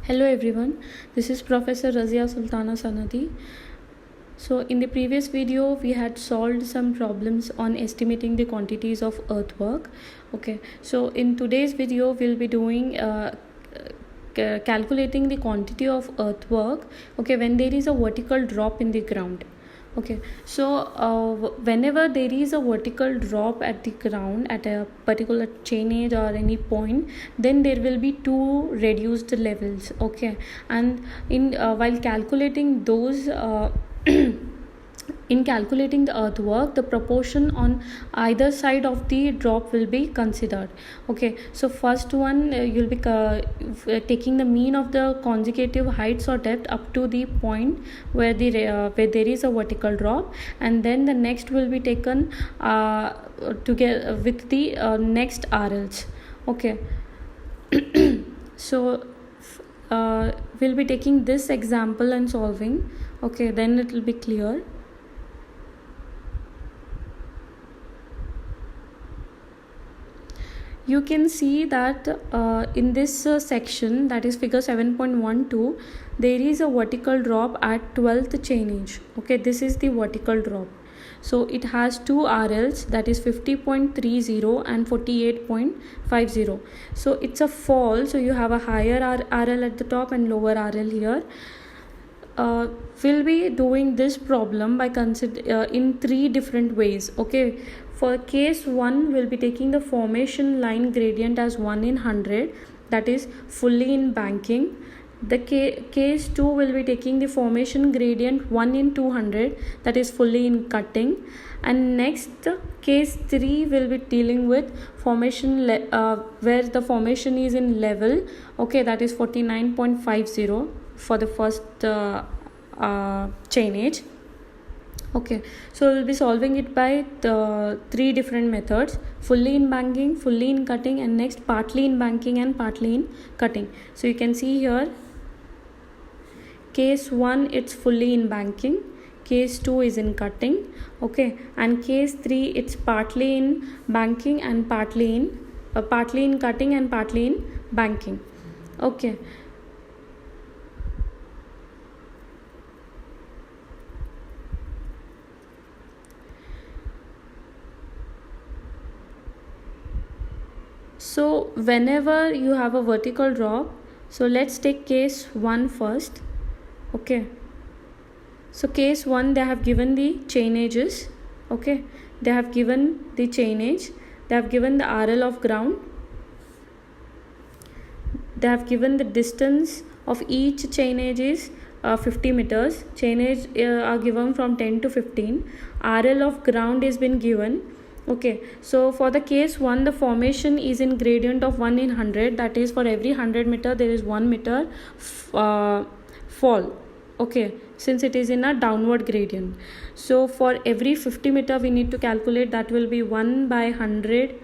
Hello everyone, this is Professor Razia Sultana Sanadi. So in the previous video we had solved some problems on estimating the quantities of earthwork. Okay, so in today's video we'll be doing calculating the quantity of earthwork, okay, when there is a vertical drop in the ground. Okay, so whenever there is a vertical drop at the ground at a particular chain edge or any point, then there will be two reduced levels. Okay, and in while calculating those in calculating the earthwork, the proportion on either side of the drop will be considered. Okay, so first one you'll be taking the mean of the consecutive heights or depth up to the point where there is a vertical drop, and then the next will be taken together with the next RLs. Okay. So we'll be taking this example and solving. Okay, then it will be clear. You can see that in this section, that is figure 7.12, there is a vertical drop at 12th chain edge. Okay, this is the vertical drop. So it has two RLs, that is 50.30 and 48.50. So it's a fall, so you have a higher RL at the top and lower RL here. We'll be doing this problem by in three different ways. Okay, for case 1 we'll be taking the formation line gradient as 1 in 100, that is fully in banking. The case 2 will be taking the formation gradient 1 in 200, that is fully in cutting. And next, case 3 will be dealing with formation where the formation is in level. Okay, that is 49.50 for the first chain edge. Okay, so we'll be solving it by the three different methods: fully in banking, fully in cutting, and next partly in banking and partly in cutting. So you can see here, case 1 it's fully in banking, case 2 is in cutting. Okay, and case 3 it's partly in banking and partly in cutting and partly in banking. Okay. So whenever you have a vertical drop, so let's take case 1 first. Okay, so case 1, they have given the chain edges. Okay, they have given the chain edge, they have given the RL of ground, they have given the distance of each chain edge is 50 meters. Chain edge are given from 10 to 15. RL of ground is been given. Okay, so for the case 1, the formation is in gradient of 1 in 100, that is for every 100 meter there is 1 meter fall. Okay, since it is in a downward gradient. So for every 50 meter we need to calculate, that will be 1 by 100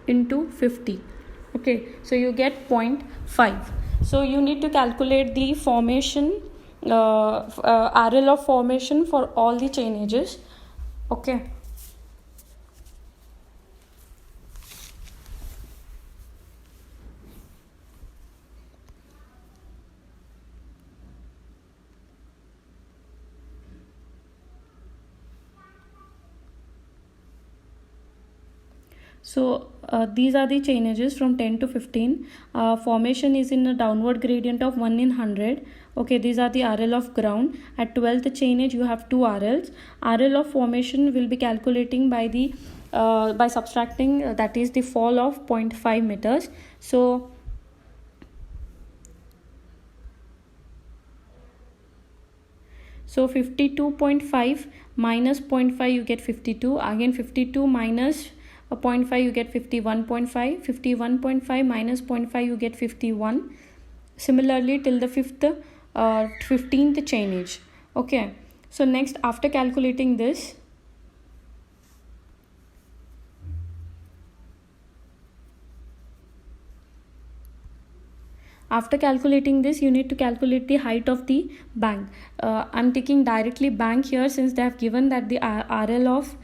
into 50. Okay, so you get 0.5. So you need to calculate the formation RL of formation for all the chain edges. Okay, so these are the chain edges from 10 to 15. Formation is in a downward gradient of 1 in 100. Okay, these are the RL of ground. At 12th chain edge you have two RLs. RL of formation will be calculating by the by subtracting that is the fall of 0.5 meters. So So 52.5 minus 0.5 you get 52. Again 52 minus 0.5 you get 51.5. 51.5 minus 0.5 you get 51. Similarly till the 15th chain edge. Okay. So next, after calculating this, you need to calculate the height of the bank. I'm taking directly bank here since they have given that the RL of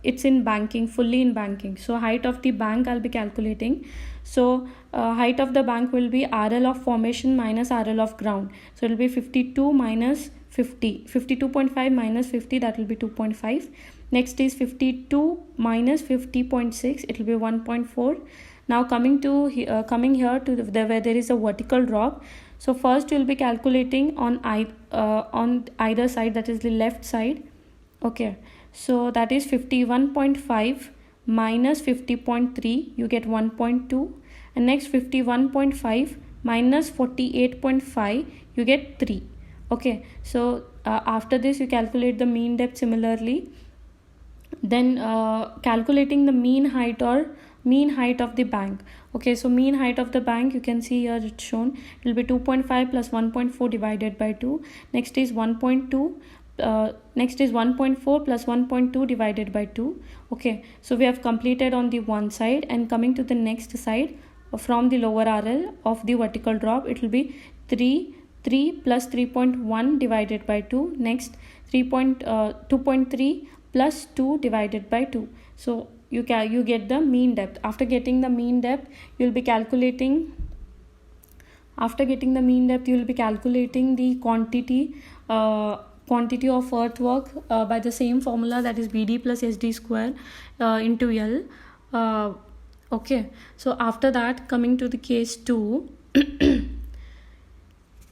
it's in banking, fully in banking. So height of the bank I'll be calculating. So height of the bank will be RL of formation minus RL of ground. So it will be 52 minus 50, 52.5 minus 50, that will be 2.5. Next is 52 minus 50.6, it will be 1.4. Now coming here to where there is a vertical drop. So first you will be calculating on either side, that is the left side. Okay, so that is 51.5 minus 50.3, you get 1.2. And next 51.5 minus 48.5, you get 3. Okay, so after this you calculate the mean depth similarly. Then calculating the mean height of the bank. Okay, so mean height of the bank, you can see here it's shown, it will be 2.5 plus 1.4 divided by 2. Next is 1.2. Next is 1.4 plus 1.2 divided by 2. Okay, so we have completed on the one side, and coming to the next side, from the lower RL of the vertical drop, it will be 3 plus 3.1 divided by 2. Next 2.3 plus 2 divided by 2. So you get the mean depth. After getting the mean depth, you will be calculating the quantity of earthwork by the same formula, that is BD plus SD square into L. Okay, so after that, coming to the case 2.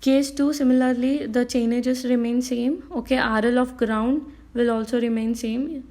Case 2, similarly the chainages remain same. Okay, RL of ground will also remain same.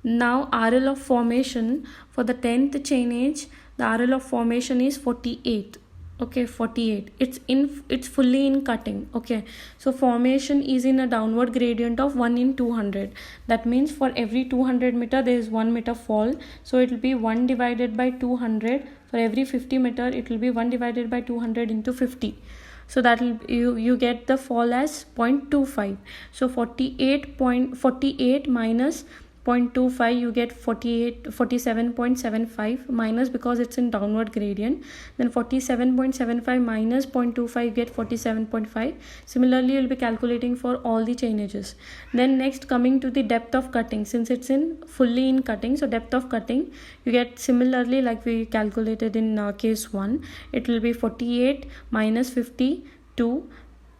Now RL of formation, for the 10th chainage, the RL of formation is 48. Okay, 48. It's fully in cutting. Okay, so formation is in a downward gradient of 1 in 200. That means for every 200 meter there is 1 meter fall. So it will be 1 divided by 200. For every 50 meter it will be 1 divided by 200 into 50. So that will you get the fall as 0.25. So 48 minus 0.25, you get 47.75 minus, because it's in downward gradient, then 47.75 minus 0.25, you get 47.5. Similarly you will be calculating for all the chainages. Then next, coming to the depth of cutting, since it's fully in cutting, so depth of cutting you get similarly like we calculated in case 1. It will be 48 minus 52.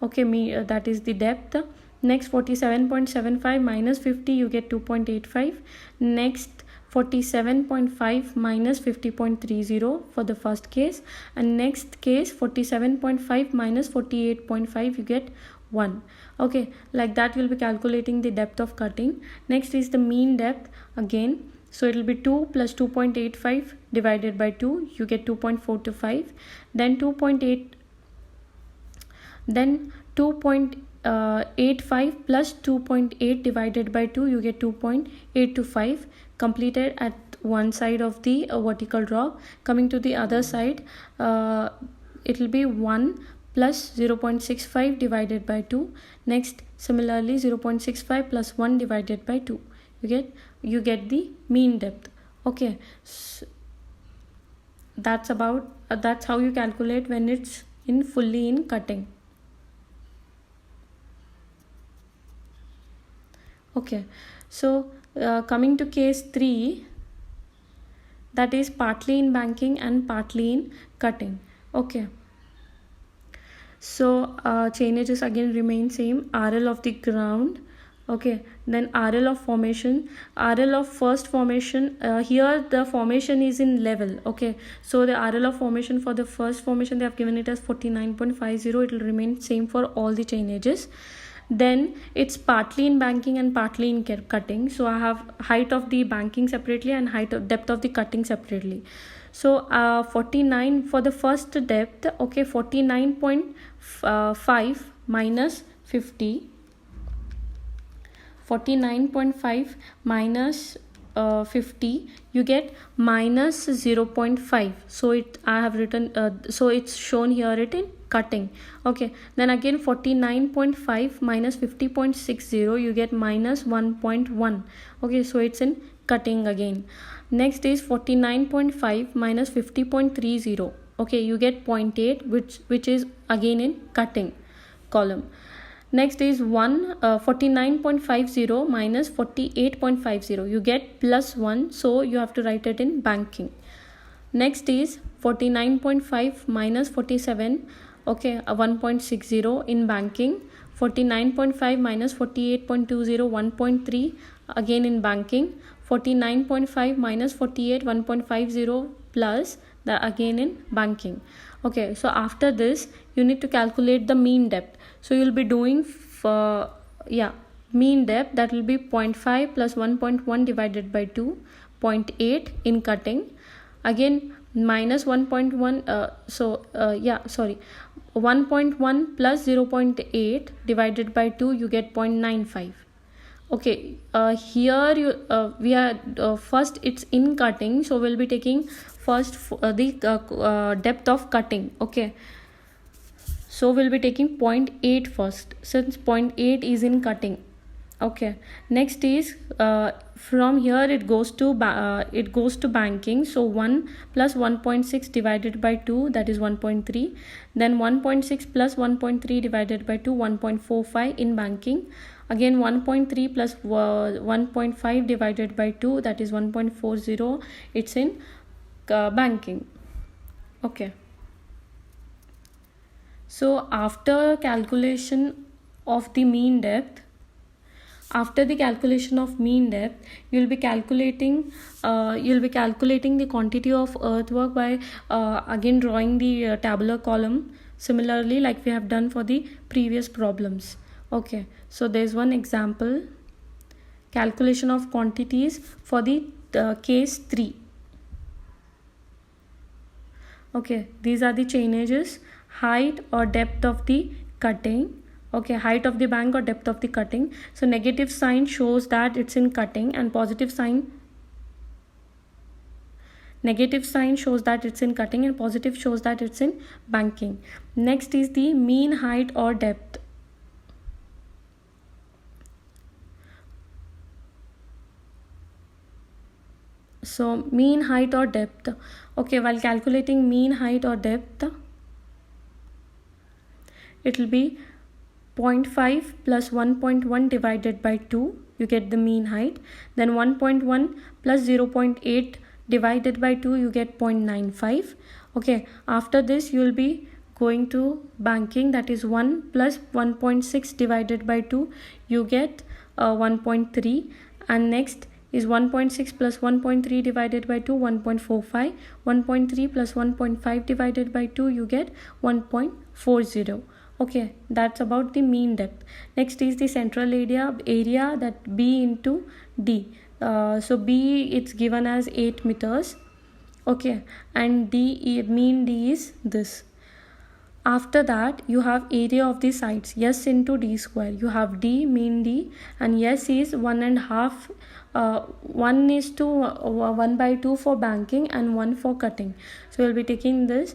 Okay, that is the depth. Next 47.75 minus 50, you get 2.85. Next 47.5 minus 50.30 for the first case, and next case 47.5 minus 48.5, you get 1. Okay, like that we'll be calculating the depth of cutting. Next is the mean depth again. So it will be 2 plus 2.85 divided by 2, you get 2.425. Then 2.85 plus 2.8 divided by 2, you get 2.825. Completed at one side of the vertical drop. Coming to the other side, it will be 1 plus 0.65 divided by 2. Next, similarly 0.65 plus 1 divided by 2. You get the mean depth. Okay, so that's how you calculate when it's fully in cutting. Okay, so coming to case 3, that is partly in banking and partly in cutting. Okay, so chainages again remain same. RL of the ground. Okay, then RL of formation, RL of first formation, here the formation is in level. Okay, so the RL of formation for the first formation, they have given it as 49.50. it will remain same for all the chainages. Then it's partly in banking and partly in cutting. So I have height of the banking separately and depth of the cutting separately. So 49 for the first depth. Okay, 49.5 minus 50. 49.5 minus 50, you get minus 0.5. So I have written so it's shown here written cutting. Okay, then again 49.5 minus 50.60, you get minus 1.1. Okay, so it's in cutting again. Next is 49.5 minus 50.30. Okay, you get 0.8, which is again in cutting column. Next is 49.50 minus 48.50, you get plus 1, so you have to write it in banking. Next is 49.5 minus 47, okay, 1.60 in banking. 49.5 minus 48.20, 1.3 again in banking. 49.5 minus 48, 1.50 plus the again in banking. Okay, so after this you need to calculate the mean debt. So you'll be doing mean debt, that will be 0.5 plus 1.1 divided by 2, 0.8 in cutting. Again minus 1.1, 1.1 plus 0.8 divided by 2, you get 0.95. okay, here we are first it's in cutting, so we'll be taking first the depth of cutting. Okay, so we'll be taking 0.8 first, since 0.8 is in cutting. Okay, next is from here it goes to banking. So 1 plus 1.6 divided by 2, that is 1.3. Then 1.6 plus 1.3 divided by 2, 1.45 in banking. Again 1.3 plus 1.5 divided by 2, that is 1.40, it's in banking. Okay, so after calculation of the mean depth, after the calculation of mean depth, you'll be calculating the quantity of earthwork by again drawing the tabular column, similarly like we have done for the previous problems. Okay, so there's one example, calculation of quantities for the case 3. Okay, these are the chainages, height or depth of the cutting. Okay, height of the bank or depth of the cutting. So negative sign shows that it's in cutting, and positive sign shows that it's in cutting, and positive shows that it's in banking. Next is the mean height or depth. So mean height or depth. Okay, while calculating mean height or depth, it will be 0.5 plus 1.1 divided by 2, you get the mean height. Then 1.1 plus 0.8 divided by 2, you get 0.95. Okay, after this you will be going to banking, that is 1 plus 1.6 divided by 2, you get 1.3. And next is 1.6 plus 1.3 divided by 2, 1.45. 1.3 plus 1.5 divided by 2, you get 1.40. Okay, that's about the mean depth. Next is the central area, that B into D. So B, it's given as 8 meters. Okay, and mean D is this. After that you have area of the sides, S into D square. You have D, mean D, and S is 1.5, 1 is to 1 by 2 for banking and 1 for cutting. So we'll be taking this,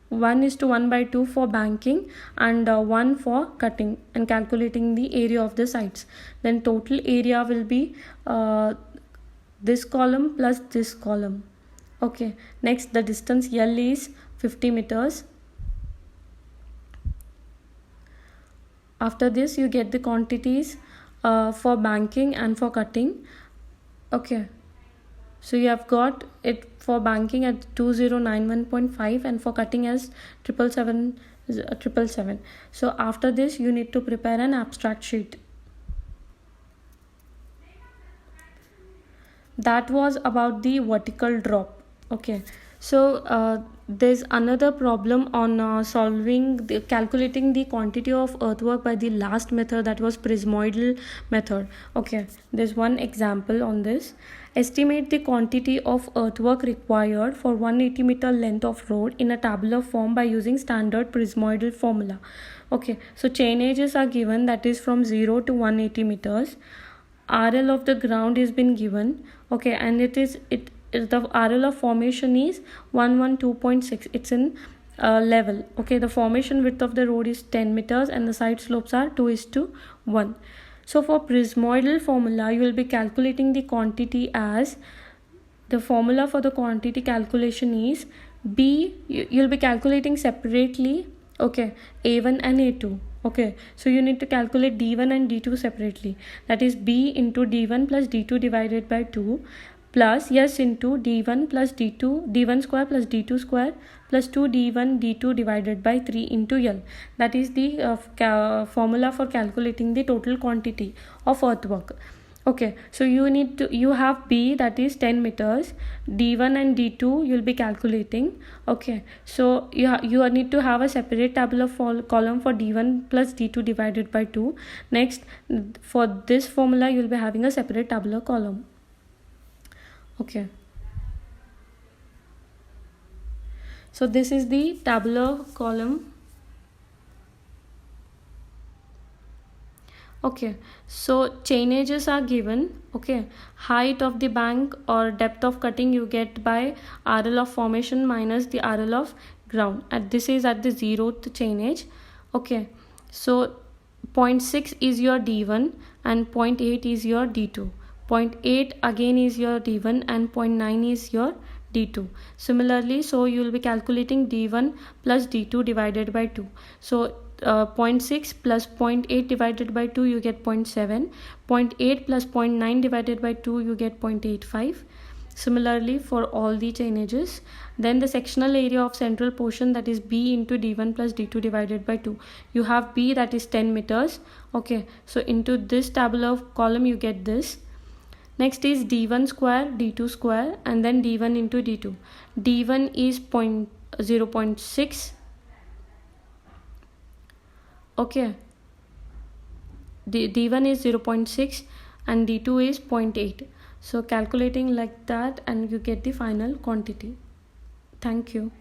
1 is to 1 by 2 for banking and 1 for cutting, and calculating the area of the sides. Then total area will be this column plus this column. Okay, next the distance L is 50 meters. After this you get the quantities for banking and for cutting. Okay, so you have got it for banking at 2091.5 and for cutting as 777. So after this you need to prepare an abstract sheet. That was about the vertical drop. Okay, so there's another problem on calculating the quantity of earthwork by the last method, that was prismoidal method. Okay, there's one example on this. Estimate the quantity of earthwork required for 180 meter length of road in a tabular form by using standard prismoidal formula. Okay, so chainages are given, that is from 0 to 180 meters. RL of the ground has been given. Okay, and the RL of formation is 112.6. It's in level. Okay, the formation width of the road is 10 meters and the side slopes are 2:1. So for prismoidal formula, you will be calculating the quantity as, the formula for the quantity calculation is B, you'll be calculating separately. Okay, A1 and A2. Okay, so you need to calculate D1 and D2 separately. That is B into D1 plus D2 divided by 2 plus yes into d1 plus d2 d1 square plus d2 square plus 2 d1 d2 divided by 3 into L. That is the formula for calculating the total quantity of earthwork. Okay, so you have B, that is 10 meters. D1 and D2 you'll be calculating. Okay, so you need to have a separate tabular column for D1 plus D2 divided by 2. Next, for this formula you'll be having a separate tabular column. Okay, so this is the tabular column. Okay, so chainages are given. Okay, height of the bank or depth of cutting you get by RL of formation minus the RL of ground, and this is at the 0th chainage. Okay, so 0.6 is your D1 and 0.8 is your D2. 0.8 again is your D1 and 0.9 is your D2. Similarly, so you will be calculating D1 plus D2 divided by 2. So 0.6 plus 0.8 divided by 2 you get 0.7. 0.8 plus 0.9 divided by 2 you get 0.85. Similarly for all the chainages. Then the sectional area of central portion, that is B into D1 plus D2 divided by 2. You have B, that is 10 meters. Okay, so into this tabular column you get this. Next is D1 square, D2 square, and then D1 into D2. D1 is 0.6. Okay, D1 is 0.6 and D2 is 0.8. So calculating like that and you get the final quantity. Thank you.